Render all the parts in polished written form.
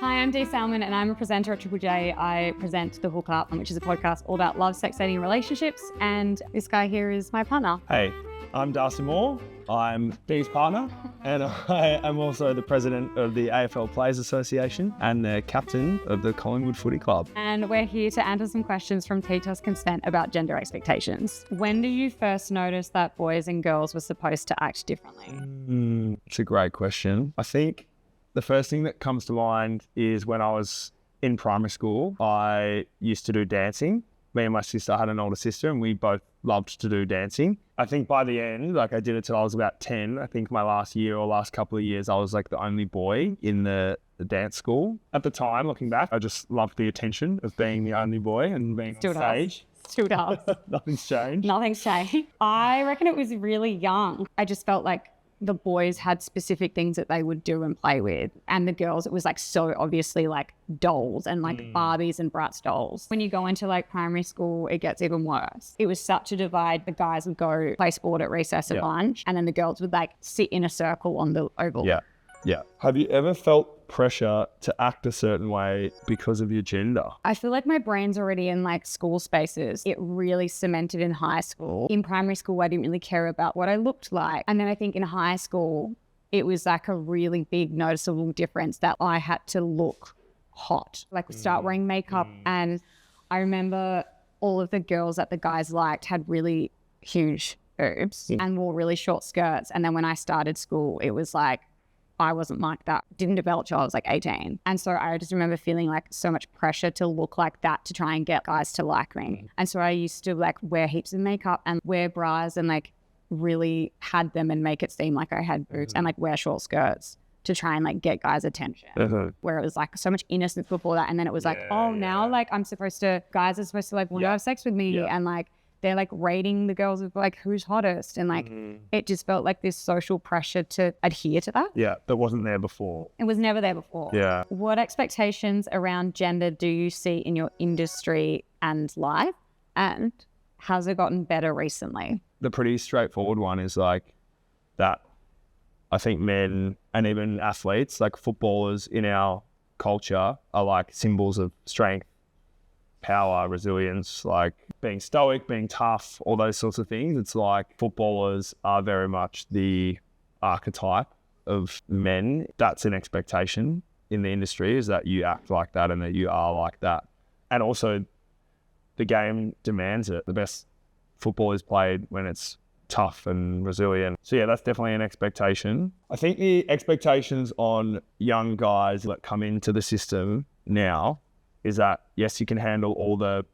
Hi, I'm Dee Salmin and I'm a presenter at Triple J. I present The Hook Up, which is a podcast all about love, sex, dating, and relationships. And this guy here is my partner. Hey, I'm Darcy Moore. I'm Dee's partner, and I am also the president of the AFL Players Association and the captain of the Collingwood Footy Club. And we're here to answer some questions from Teach Us Consent about gender expectations. When did you first notice that boys and girls were supposed to act differently? It's a great question. I think the first thing that comes to mind is when I was in primary school, I used to do dancing. Me and my sister had an older sister and we both loved to do dancing. I think by the end, I did it till I was about 10. I think my last year or last couple of years, I was the only boy in the dance school. At the time, looking back, I just loved the attention of being the only boy and being on stage. Still does. Nothing's changed. Nothing's changed. I reckon it was really young. I just felt like the boys had specific things that they would do and play with. And the girls, it was so obviously dolls and Barbies and Bratz dolls. When you go into primary school, it gets even worse. It was such a divide. The guys would go play sport at recess at lunch, and then the girls would sit in a circle on the oval. Yeah. Have you ever felt pressure to act a certain way because of your gender? I feel like my brain's already in school spaces. It really cemented in high school. In primary school, I didn't really care about what I looked like. And then I think in high school, it was a really big noticeable difference that I had to look hot. Start wearing makeup. And I remember all of the girls that the guys liked had really huge boobs and wore really short skirts. And then when I started school, it was I wasn't like that. Didn't develop till I was 18. And so I just remember feeling so much pressure to look like that to try and get guys to like me. And so I used to wear heaps of makeup and wear bras and really had them and make it seem like I had boobs and wear short skirts to try and get guys' attention. Where it was so much innocence before that. And then it was now I'm supposed to, guys are supposed to want to have sex with me and they're rating the girls of who's hottest and it just felt like this social pressure to adhere to that. Yeah, that wasn't there before. It was never there before. Yeah. What expectations around gender do you see in your industry and life, and has it gotten better recently? The pretty straightforward one is that I think men and even athletes, footballers in our culture are symbols of strength, power, resilience, being stoic, being tough, all those sorts of things. It's footballers are very much the archetype of men. That's an expectation in the industry, is that you act like that and that you are like that. And also the game demands it. The best football is played when it's tough and resilient. So yeah, that's definitely an expectation. I think the expectations on young guys that come into the system now is that, yes, you can handle all the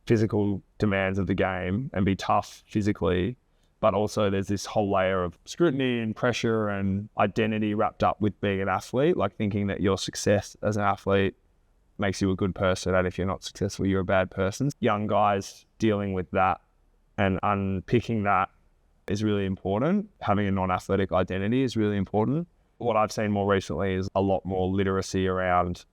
physical demands of the game and be tough physically, but also there's this whole layer of scrutiny and pressure and identity wrapped up with being an athlete, thinking that your success as an athlete makes you a good person, and if you're not successful, you're a bad person. Young guys dealing with that and unpicking that is really important. Having a non-athletic identity is really important. What I've seen more recently is a lot more literacy around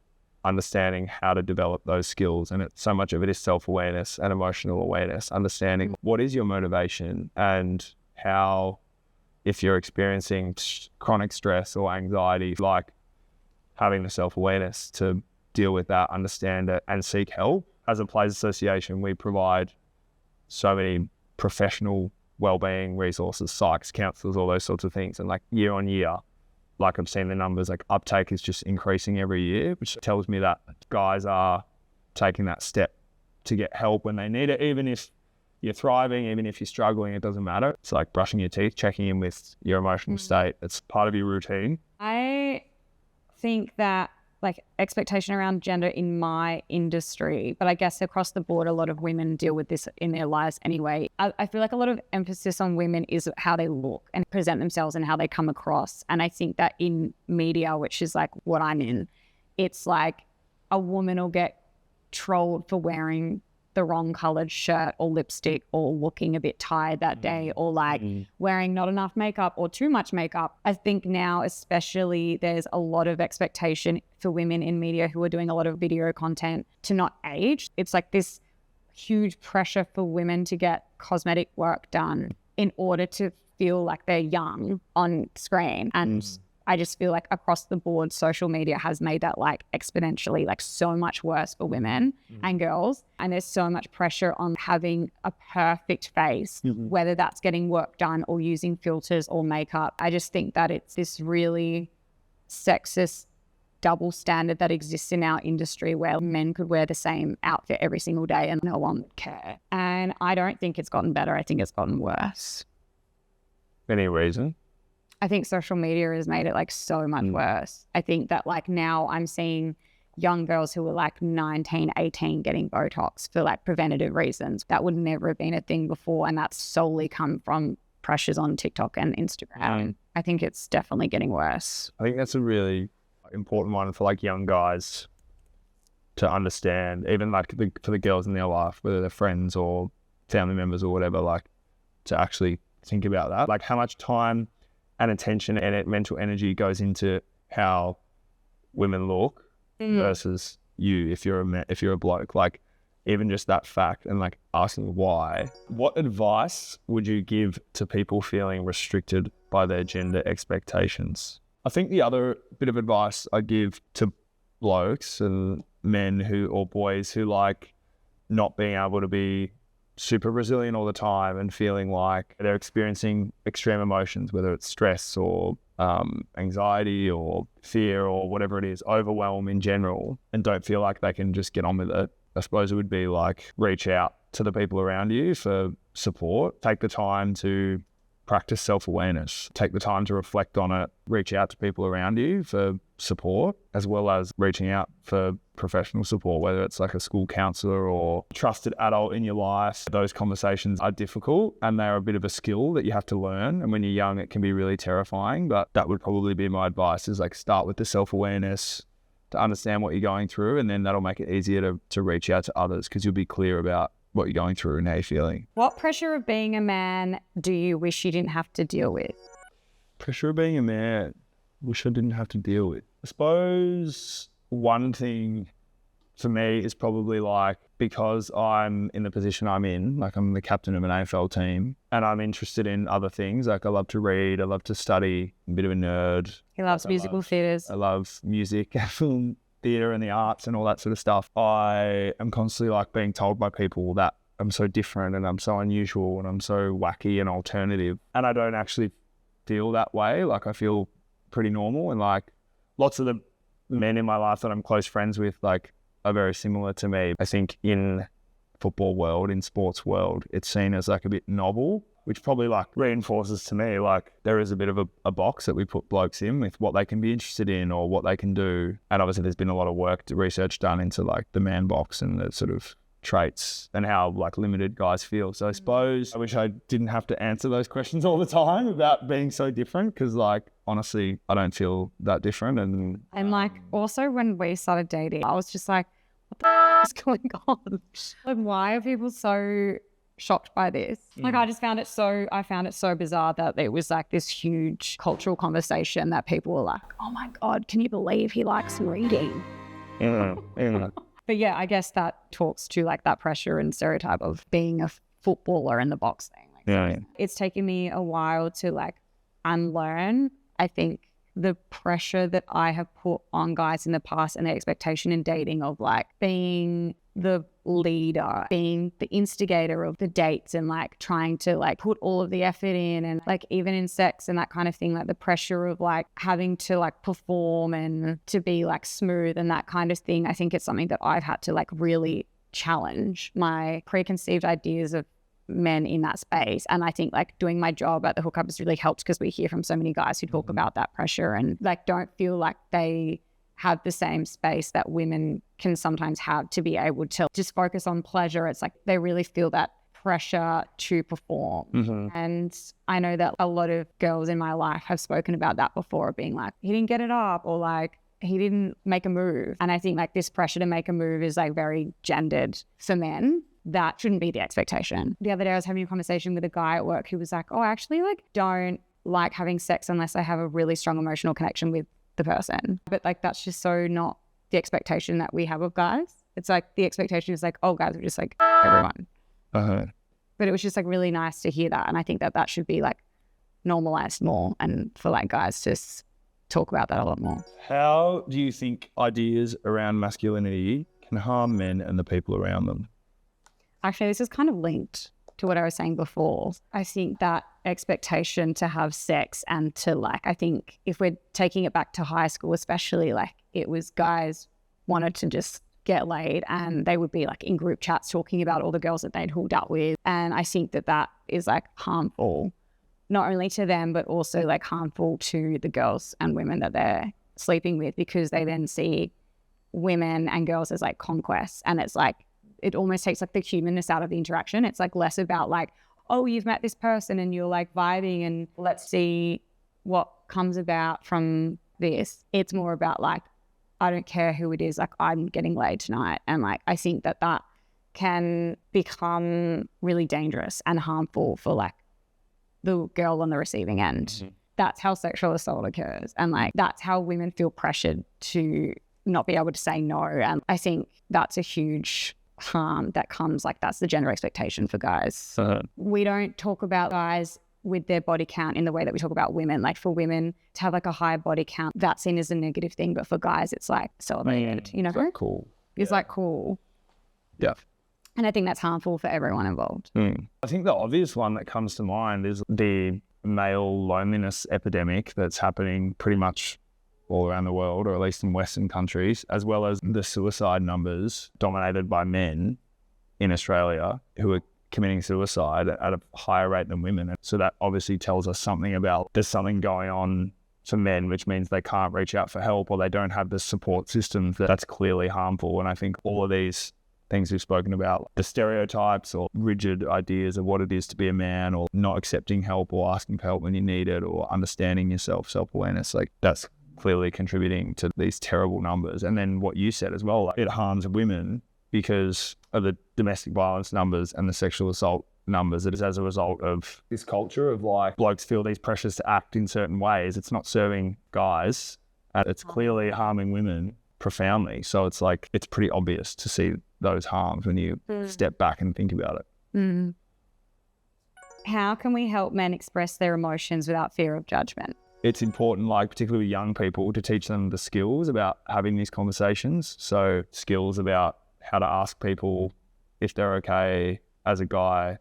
understanding how to develop those skills. And so much of it is self-awareness and emotional awareness, understanding what is your motivation and how, if you're experiencing chronic stress or anxiety, having the self-awareness to deal with that, understand it and seek help. As a Players Association, we provide so many professional wellbeing resources, psychs, counsellors, all those sorts of things. And year on year, I've seen the numbers, uptake is just increasing every year, which tells me that guys are taking that step to get help when they need it. Even if you're thriving, even if you're struggling, it doesn't matter. It's brushing your teeth, checking in with your emotional state. It's part of your routine. I think that expectation around gender in my industry, but I guess across the board, a lot of women deal with this in their lives anyway. I feel a lot of emphasis on women is how they look and present themselves and how they come across. And I think that in media, which is what I'm in, it's a woman will get trolled for wearing the wrong colored shirt or lipstick or looking a bit tired that day or wearing not enough makeup or too much makeup. I think now especially there's a lot of expectation for women in media who are doing a lot of video content to not age. It's this huge pressure for women to get cosmetic work done in order to feel like they're young on screen. And I just feel like across the board, social media has made that like exponentially like so much worse for women and girls. And there's so much pressure on having a perfect face, whether that's getting work done or using filters or makeup. I just think that it's this really sexist double standard that exists in our industry where men could wear the same outfit every single day and no one would care. And I don't think it's gotten better. I think it's gotten worse. Any reason? I think social media has made it like so much worse. I think that like now I'm seeing young girls who are like 19, 18 getting Botox for like preventative reasons. That would never have been a thing before. And that's solely come from pressures on TikTok and Instagram. I think it's definitely getting worse. I think that's a really important one for like young guys to understand, even like for the girls in their life, whether they're friends or family members or whatever, like to actually think about that. Like how much time and attention and mental energy goes into how women look versus you if you're a bloke. Like even just that fact and like asking why. What advice would you give to people feeling restricted by their gender expectations? I think the other bit of advice I give to blokes and men or boys who like not being able to be super resilient all the time and feeling like they're experiencing extreme emotions, whether it's stress or anxiety or fear or whatever it is, overwhelm in general, and don't feel like they can just get on with it. I suppose it would be like reach out to the people around you for support. Take the time to practice self-awareness. Take the time to reflect on it. Reach out to people around you for support, as well as reaching out for professional support, whether it's like a school counsellor or trusted adult in your life. Those conversations are difficult and they're a bit of a skill that you have to learn. And when you're young, it can be really terrifying, but that would probably be my advice, is like start with the self-awareness to understand what you're going through, and then that'll make it easier to reach out to others because you'll be clear about what you're going through and how you're feeling. What pressure of being a man do you wish you didn't have to deal with? Pressure of being a man, wish I didn't have to deal with. I suppose one thing for me is probably like, because I'm in the position I'm in, like I'm the captain of an AFL team and I'm interested in other things. Like I love to read, I love to study, I'm a bit of a nerd. He loves musical theatres. I love music, film, theatre and the arts and all that sort of stuff. I am constantly like being told by people that I'm so different and I'm so unusual and I'm so wacky and alternative. And I don't actually feel that way. Like I feel pretty normal, and like lots of the men in my life that I'm close friends with like are very similar to me. I think in football world, in sports world, it's seen as like a bit novel, which probably like reinforces to me like there is a bit of a box that we put blokes in with what they can be interested in or what they can do. And obviously there's been a lot of research done into like the man box and the sort of traits and how like limited guys feel. So I suppose I wish I didn't have to answer those questions all the time about being so different, because like honestly I don't feel that different. And like also when we started dating, I was just like, what the is going on? Like why are people so shocked by this? Like I found it so bizarre that it was like this huge cultural conversation that people were like, oh my God, can you believe he likes reading? But yeah, I guess that talks to like that pressure and stereotype of being a footballer in the box thing. Like, it's taken me a while to like unlearn, I think, the pressure that I have put on guys in the past and the expectation in dating of like being the leader, being the instigator of the dates and like trying to like put all of the effort in, and like even in sex and that kind of thing, like the pressure of like having to like perform and to be like smooth and that kind of thing. I think it's something that I've had to like really challenge my preconceived ideas of men in that space. And I think like doing my job at the Hookup has really helped, because we hear from so many guys who talk about that pressure and like don't feel like they have the same space that women can sometimes have to be able to just focus on pleasure. It's like they really feel that pressure to perform. And I know that a lot of girls in my life have spoken about that before, being like, he didn't get it up, or like he didn't make a move. And I think like this pressure to make a move is like very gendered for men. That shouldn't be the expectation. The other day I was having a conversation with a guy at work who was like, oh, I actually like don't like having sex unless I have a really strong emotional connection with the person. But like that's just so not the expectation that we have of guys. It's like the expectation is like, oh, guys are just like everyone. But it was just like really nice to hear that. And I think that that should be like normalized more, and for like guys talk about that a lot more. How do you think ideas around masculinity can harm men and the people around them? Actually, this is kind of linked to what I was saying before. I think that expectation to have sex and to like, I think if we're taking it back to high school, especially, like it was guys wanted to just get laid and they would be like in group chats talking about all the girls that they'd hooked up with. And I think that that is like harmful, not only to them, but also like harmful to the girls and women that they're sleeping with, because they then see women and girls as like conquests. And it's like, it almost takes like the humanness out of the interaction. It's like less about like, oh, you've met this person and you're like vibing and let's see what comes about from this. It's more about like, I don't care who it is, like I'm getting laid tonight. And like, I think that that can become really dangerous and harmful for like the girl on the receiving end. Mm-hmm. That's how sexual assault occurs. And like, that's how women feel pressured to not be able to say no. And I think that's a huge harm that comes, like that's the gender expectation for guys. We don't talk about guys with their body count in the way that we talk about women. Like for women to have like a high body count, that's seen as a negative thing. But for guys, it's like celebrated, you know? It's like cool. It's like cool. Yeah. And I think that's harmful for everyone involved. I think the obvious one that comes to mind is the male loneliness epidemic that's happening pretty much all around the world, or at least in Western countries, as well as the suicide numbers dominated by men in Australia who are committing suicide at a higher rate than women. So that obviously tells us something about there's something going on for men, which means they can't reach out for help or they don't have the support systems. That's clearly harmful. And I think all of these things we've spoken about, the stereotypes or rigid ideas of what it is to be a man, or not accepting help or asking for help when you need it, or understanding yourself, self-awareness, like that's clearly contributing to these terrible numbers. And then what you said as well, like it harms women because of the domestic violence numbers and the sexual assault numbers. It is as a result of this culture of like blokes feel these pressures to act in certain ways. It's not serving guys, and it's clearly harming women profoundly. So it's like, it's pretty obvious to see those harms when you step back and think about it. How can we help men express their emotions without fear of judgment? It's important, like particularly with young people, to teach them the skills about having these conversations. So skills about how to ask people if they're okay as a guy.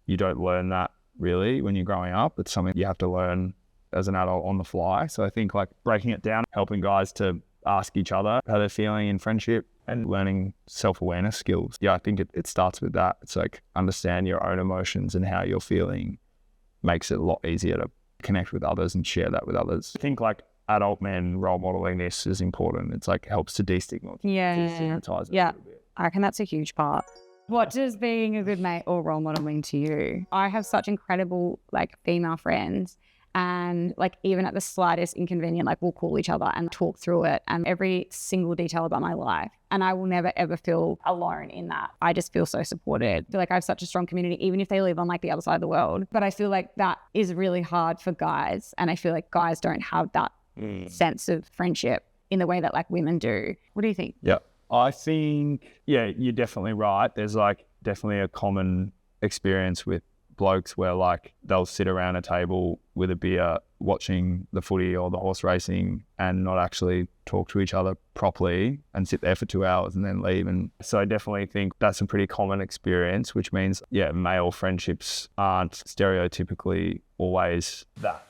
You don't learn that really when you're growing up. It's something you have to learn as an adult on the fly. So I think like breaking it down, helping guys to ask each other how they're feeling in friendship, and learning self-awareness skills. Yeah, I think it starts with that. It's like understand your own emotions and how you're feeling makes it a lot easier to connect with others and share that with others. I think like adult men role modeling this is important. It's like helps to destigmatize it a little bit. I reckon that's a huge part. What does being a good mate or role model mean to you? I have such incredible like female friends, and like even at the slightest inconvenient, like we'll call each other and talk through it and every single detail about my life. And I will never ever feel alone in that. I just feel so supported. I feel like I have such a strong community, even if they live on like the other side of the world. But I feel like that is really hard for guys. And I feel like guys don't have that sense of friendship in the way that like women do. What do you think? Yeah, I think, yeah, you're definitely right. There's like definitely a common experience with blokes where like they'll sit around a table with a beer watching the footy or the horse racing and not actually talk to each other properly and sit there for 2 hours and then leave. And so I definitely think that's a pretty common experience, which means, yeah, male friendships aren't stereotypically always that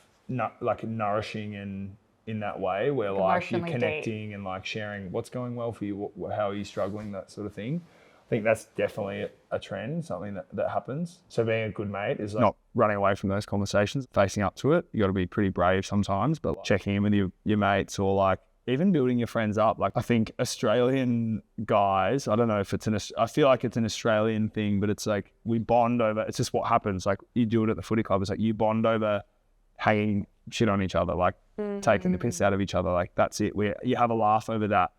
like nourishing and in that way where like you're connecting and like sharing what's going well for you, how are you struggling, that sort of thing. I think that's definitely a trend, something that happens. So being a good mate is like not running away from those conversations, facing up to it. You got to be pretty brave sometimes, but like checking in with your mates, or like even building your friends up. Like I think Australian guys, I don't know if I feel like it's an Australian thing, but it's like we bond over, it's just what happens. Like you do it at the footy club. It's like you bond over hanging shit on each other, like taking the piss out of each other. Like that's it. You have a laugh over that.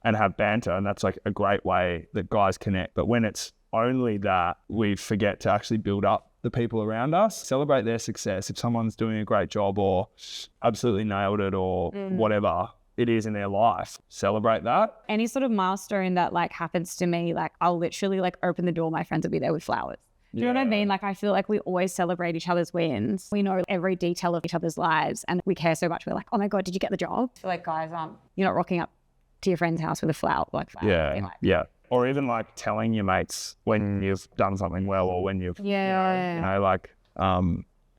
And have banter, and that's like a great way that guys connect. But when it's only that, we forget to actually build up the people around us, celebrate their success. If someone's doing a great job or absolutely nailed it or whatever it is in their life, celebrate that. Any sort of milestone that like happens to me, like I'll literally like open the door, my friends will be there with flowers. Do you know what I mean? Like, I feel like we always celebrate each other's wins. We know every detail of each other's lives and we care so much. We're like, oh my God, did you get the job? I feel like, guys, you're not rocking up to your friend's house with a flower. Yeah. Or even like telling your mates when you've done something well or when you've,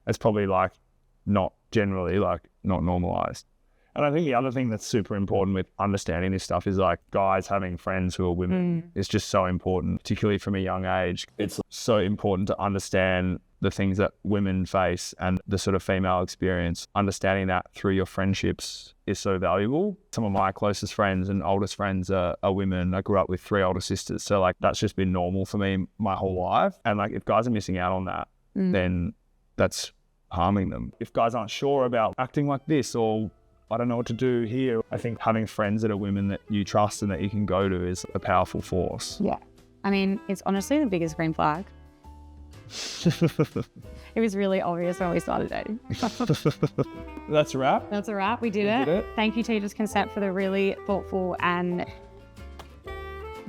it's probably like not generally like not normalized. And I think the other thing that's super important with understanding this stuff is like guys having friends who are women is just so important, particularly from a young age. It's so important to understand the things that women face and the sort of female experience. Understanding that through your friendships is so valuable. Some of my closest friends and oldest friends are women. I grew up with 3 older sisters. So like that's just been normal for me my whole life. And like if guys are missing out on that, then that's harming them. If guys aren't sure about acting like this or I don't know what to do here, I think having friends that are women that you trust and that you can go to is a powerful force. Yeah. I mean, it's honestly the biggest green flag. It was really obvious when we started dating. That's a wrap. That's a wrap. We did it. Thank you, Teachers Consent, for the really thoughtful and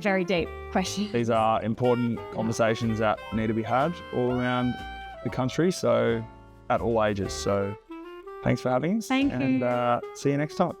very deep questions. These are important conversations that need to be had all around the country, so at all ages. So thanks for having us. Thank you. And see you next time.